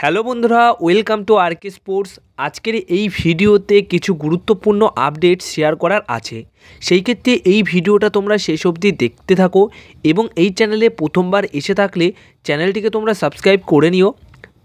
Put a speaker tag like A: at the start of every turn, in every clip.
A: Hello বন্ধুরা, welcome to আরকে sports. আজকের এই ভিডিওতে কিছু গুরুত্বপূর্ণ আপডেট শেয়ার করার আছে, সেই ক্ষেত্রে এই ভিডিওটা তোমরা শেষ অবধি দেখতে থাকো এবং এই চ্যানেলে প্রথমবার এসে থাকলে চ্যানেলটিকে তোমরা সাবস্ক্রাইব করে নিও।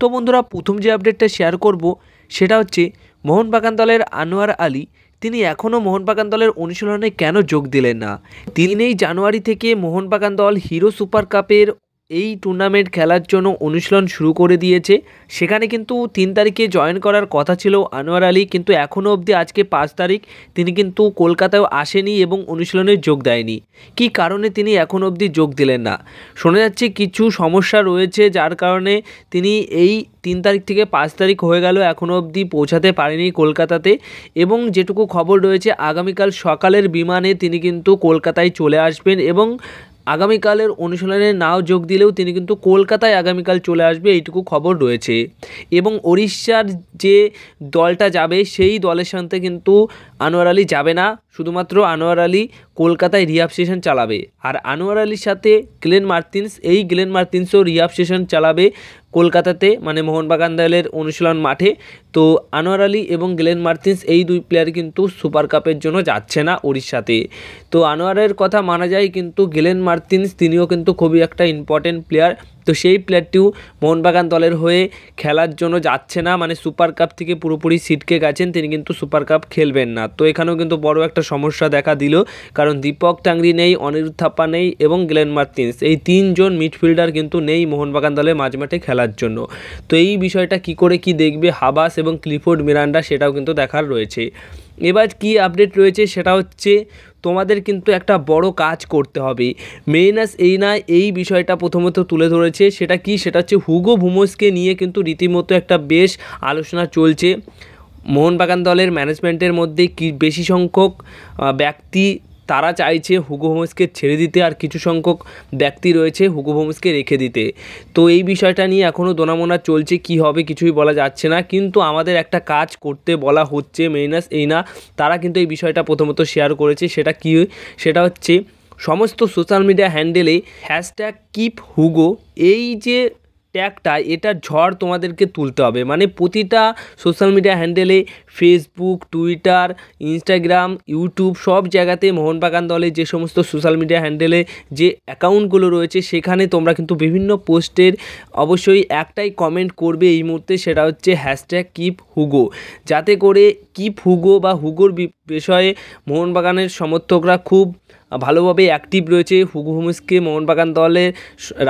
A: তো বন্ধুরা, প্রথম যে আপডেটটা শেয়ার করব সেটা হচ্ছে মোহনবাগান দলের আনোয়ার আলী তিনি এখনও মোহনবাগান দলের অনুশীলনে কেন যোগ দিলেন না। 3 জানুয়ারি থেকে মোহনবাগান দল হিরো সুপার কাপের এই টুর্নামেন্ট খেলার জন্য অনুশীলন শুরু করে দিয়েছে। সেখানে কিন্তু 3 তারিখে জয়েন করার কথা ছিল আনোয়ার আলী, কিন্তু এখনও অবধি আজকে 5 তারিখ তিনি কিন্তু কলকাতায় আসেনি এবং অনুশীলনে যোগ দেয়নি। কী কারণে তিনি এখনও অবধি যোগ দিলেন না? শোনা যাচ্ছে কিছু সমস্যা রয়েছে, যার কারণে তিনি এই 3 তারিখ থেকে 5 তারিখ হয়ে গেল এখনও অবধি পৌঁছাতে পারেনি কলকাতাতে। এবং যেটুকু খবর রয়েছে, আগামীকাল সকালের বিমানে তিনি কিন্তু কলকাতায় চলে আসবেন এবং আগামীকালের অনুশীলনে নাও যোগ দিলেও তিনি কিন্তু কলকাতায় আগামীকাল চলে আসবে, এইটুকু খবর রয়েছে। এবং উড়িষ্যার যে দলটা যাবে সেই দলের সাথে কিন্তু আনোয়ার আলী যাবে না, শুধুমাত্র আনোয়ার আলী কলকাতায় রিহাব সেশন চালাবে। আর আনোয়ার আলীর সাথে গ্লেন মার্টিন্সও রিহাব সেশন চালাবে কলকাতাতে, মানে মোহনবাগান দলের অনুশীলন মাঠে। তো আনোয়ার আলী এবং গ্লেন মার্টিন্স এই দুই প্লেয়ার কিন্তু সুপার কাপের জন্য যাচ্ছে না উড়িষ্যাতে। তো আনোয়ারের কথা মানা যায়, কিন্তু গ্লেন মার্টিন্স তিনিও কিন্তু খুবই একটা ইম্পর্টেন্ট প্লেয়ার। তো সেই প্লেয়ারটিও মোহনবাগান দলের হয়ে খেলার জন্য যাচ্ছে না, মানে সুপার কাপ থেকে পুরোপুরি ছিটকে গেছেন, তিনি কিন্তু সুপার কাপ খেলবেন না। তো এখানেও কিন্তু বড় একটা সমস্যা দেখা দিল, কারণ দীপক টাংরি নেই, অনিরুদ্ধ থাপ্পা নেই এবং গ্লেন মার্টিন্স, এই 3 জন মিডফিল্ডার কিন্তু নেই মোহনবাগান দলের মাঝমাঠে খেলার জন্য। তো এই বিষয়টা কি করে কি দেখবে হাবাস এবং ক্লিফোর্ড মিরান্ডা, সেটাও কিন্তু দেখার রয়েছে। এবার কি আপডেট রয়েছে সেটা হচ্ছে, তোমাদের কিন্তু একটা বড় কাজ করতে হবে। মেইনাস এই বিষয়টা প্রথমত তুলে ধরেছে, সেটা কি, সেটা হচ্ছে হুগো বুমোসকে নিয়ে কিন্তু রীতিমতো একটা বেশ আলোচনা চলছে মোহনবাগান দলের ম্যানেজমেন্টের মধ্যে। কি বেশি সংখ্যক ব্যক্তি তারা চাইছে হুগো বুমোসকে ছেড়ে দিতে, আর কিছু সংখ্যক ব্যক্তি রয়েছে হুগো বুমোসকে রেখে দিতে। তো এই বিষয়টা নিয়ে এখনও দোনামোনা চলছে, কি হবে কিছুই বলা যাচ্ছে না, কিন্তু আমাদের একটা কাজ করতে বলা হচ্ছে। মেইনাস তারা কিন্তু এই বিষয়টা প্রথমত শেয়ার করেছে, সেটা হচ্ছে সমস্ত সোশ্যাল মিডিয়া হ্যান্ডেলে #কিপহুগো এই যে ট্যাগটা, এটার ঝড় তোমাদেরকে তুলতে হবে। মানে প্রতিটা সোশ্যাল মিডিয়া হ্যান্ডেলে, ফেসবুক, টুইটার, ইনস্টাগ্রাম, ইউটিউব, সব জায়গাতে মোহনবাগান দলের যে সমস্ত সোশ্যাল মিডিয়া হ্যান্ডেলে যে অ্যাকাউন্টগুলো রয়েছে, সেখানে তোমরা কিন্তু বিভিন্ন পোস্টের অবশ্যই একটাই কমেন্ট করবে এই মুহূর্তে, সেটা হচ্ছে #কিপহুগো, যাতে করে কিপহুগো বা হুগোর বিষয়ে মোহনবাগানের সমর্থকরা খুব ভালোভাবে অ্যাক্টিভ রয়েছে। হুগো বুমোসকে মোহনবাগান দলে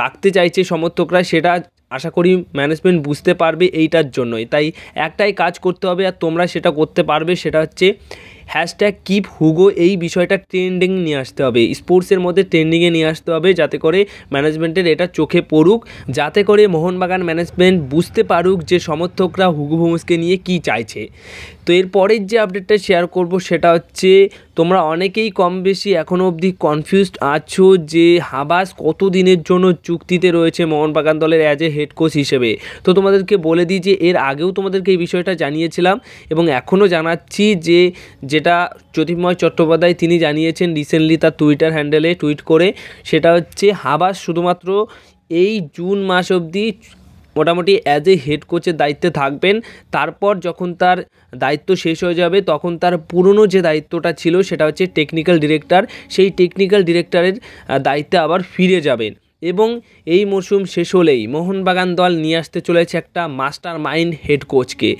A: রাখতে চাইছে সমর্থকরা, সেটা আশা করি ম্যানেজমেন্ট বুঝতে পারবে এইটার জন্যই। তাই একটাই কাজ করতে হবে, আর তোমরা সেটা করতে পারবে, সেটা হচ্ছে #কিপহুগো এই বিষয়টা ট্রেন্ডিং নিয়ে আসতে হবে, স্পোর্টসের মধ্যে ট্রেন্ডিংয়ে নিয়ে আসতে হবে, যাতে করে ম্যানেজমেন্টের এটা চোখে পড়ুক, যাতে করে মোহনবাগান ম্যানেজমেন্ট বুঝতে পারুক যে সমর্থকরা হুগো বুমোসকে নিয়ে কী চাইছে। তো এরপরের যে আপডেটটা শেয়ার করব সেটা হচ্ছে, তোমরা অনেকেই কম বেশি এখনও অবধি কনফিউজড আছো যে হাবাস কত দিনের জন্য চুক্তিতে রয়েছে মোহনবাগান দলের অ্যাজ এ হেড কোচ হিসেবে। তো তোমাদেরকে বলে দিই যে এর আগেও তোমাদেরকে এই বিষয়টা জানিয়েছিলাম এবং এখনও জানাচ্ছি, যেটা জ্যোতির্ময় চট্টোপাধ্যায় তিনি জানিয়েছেন রিসেন্টলি তার টুইটার হ্যান্ডেলে টুইট করে, সেটা হচ্ছে হাবাস শুধুমাত্র এই জুন মাস অবধি মোটামুটি অ্যাজ এ হেড কোচের দায়িত্বে থাকবেন। তারপর যখন তার দায়িত্ব শেষ হয়ে যাবে, তখন তার পুরনো যে দায়িত্বটা ছিল সেটা হচ্ছে টেকনিক্যাল ডিরেক্টর, সেই টেকনিক্যাল ডিরেক্টরের দায়িত্বে আবার ফিরে যাবেন। এবং এই মরশুম শেষ হলেই মোহনবাগান দল নিয়ে আসতে চলেছে একটা মাস্টার মাইন্ড হেড কোচকে,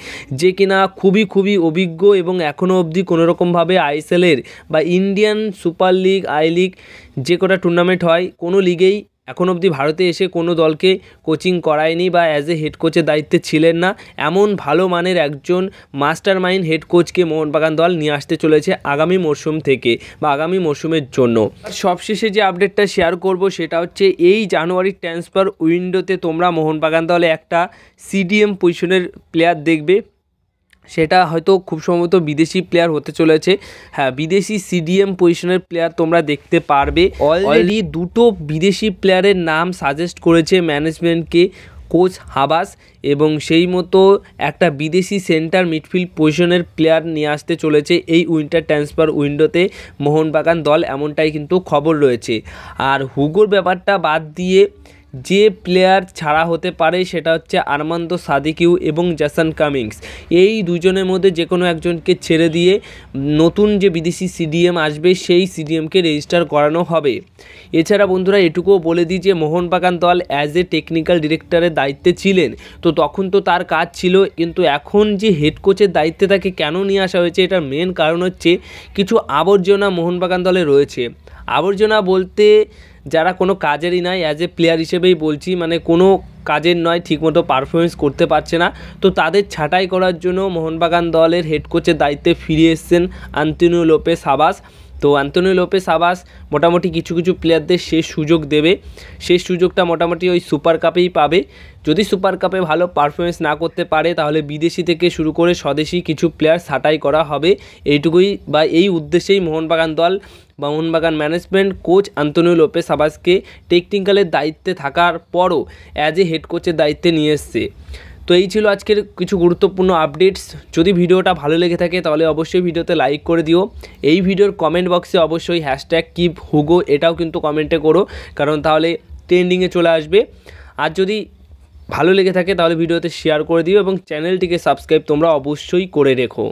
A: যে কিনা খুবই অভিজ্ঞ এবং এখনও অবধি কোনোরকমভাবে আইএসএলের বা Indian super league, I league, যে কটা টুর্নামেন্ট হয় কোনো লিগেই এখন অবধি ভারতে এসে কোনো দলকে কোচিং করায়নি বা অ্যাজ এ হেড কোচের দায়িত্বে ছিলেন না। এমন ভালো মানের একজন মাস্টার মাইন্ড হেড কোচকে মোহনবাগান দল নিয়ে আসতে চলেছে আগামী মরশুম থেকে বা আগামী মরশুমের জন্য। আর সবশেষে যে আপডেটটা শেয়ার করব সেটা হচ্ছে, এই জানুয়ারির ট্রান্সফার উইন্ডোতে তোমরা মোহনবাগান দলে একটা সিডিএম পজিশনের প্লেয়ার দেখবে, সেটা হয়তো খুব সম্ভবত বিদেশি প্লেয়ার হতে চলেছে। হ্যাঁ, বিদেশি সিডিএম পজিশনের প্লেয়ার তোমরা দেখতে পারবে। অলরেডি 2টো বিদেশি প্লেয়ারের নাম সাজেস্ট করেছে ম্যানেজমেন্টকে কোচ হাবাস, এবং সেই মতো একটা বিদেশি সেন্টার মিডফিল্ড পজিশনের প্লেয়ার নিয়ে আসতে চলেছে এই উইন্টার ট্রান্সফার উইন্ডোতে মোহনবাগান দল, এমনটাই কিন্তু খবর রয়েছে। আর হুগোর ব্যাপারটা বাদ দিয়ে যে প্লেয়ার ছাড়া হতে পারে সেটা হচ্ছে আরমান্দো সাদিকিউ এবং জেসন কামিংস। এই দুজনের মধ্যে যে কোনো একজনকে ছেড়ে দিয়ে নতুন যে বিদেশি সিডিএম আসবে সেই সিডিএমকে রেজিস্টার করানো হবে। এছাড়া বন্ধুরা এটুকুও বলে দিই যে মোহনবাগান দল অ্যাজ এ টেকনিক্যাল ডিরেক্টরের দায়িত্বে ছিলেন, তো তখন তো তার কাজ ছিল, কিন্তু এখন যে হেড কোচের দায়িত্বে তাকে কেন নিয়ে আসা হয়েছে এটার মেন কারণ হচ্ছে কিছু আবর্জনা মোহনবাগান দলে রয়েছে। আবর্জনা বলতে যারা কোনো কাজেরই নয়, অ্যাজ এ প্লেয়ার হিসেবেই বলছি, মানে কোনো কাজের নয়, ঠিকমতো পারফরমেন্স করতে পারছে না, তো তাদের ছাঁটাই করার জন্য মোহনবাগান দলের হেড কোচের দায়িত্বে ফিরে এসেছেন আন্তোনিও লোপেস আবাস। তো আন্তোনিও লোপেস আবাস মোটামুটি কিছু কিছু প্লেয়ারদের শেষ সুযোগ দেবে, শেষ সুযোগটা মোটামুটি ওই সুপার কাপেই পাবে। যদি সুপার কাপে ভালো পারফরমেন্স না করতে পারে তাহলে বিদেশি থেকে শুরু করে স্বদেশি কিছু প্লেয়ার ছাঁটাই করা হবে। এইটুকুই বা এই উদ্দেশ্যেই মোহনবাগান দল বা Mohun Bagan management coach Antonio Lopez আবাসকে টেকনিক্যালের দায়িত্বে থাকার পরও অ্যাজ এ হেড কোচের দায়িত্বে নিয়ে এসছে। তো এই ছিল আজকের কিছু গুরুত্বপূর্ণ আপডেটস। যদি ভিডিওটা ভালো লেগে থাকে তাহলে অবশ্যই ভিডিওতে লাইক করে দিও। এই ভিডিওর কমেন্ট বক্সে অবশ্যই #কিপ হুগো এটাও কিন্তু কমেন্টে করো, কারণ তাহলে ট্রেন্ডিংয়ে চলে আসবে। আর যদি ভালো লেগে থাকে তাহলে ভিডিওতে শেয়ার করে দিও এবং চ্যানেলটিকে সাবস্ক্রাইব তোমরা অবশ্যই করে রেখো।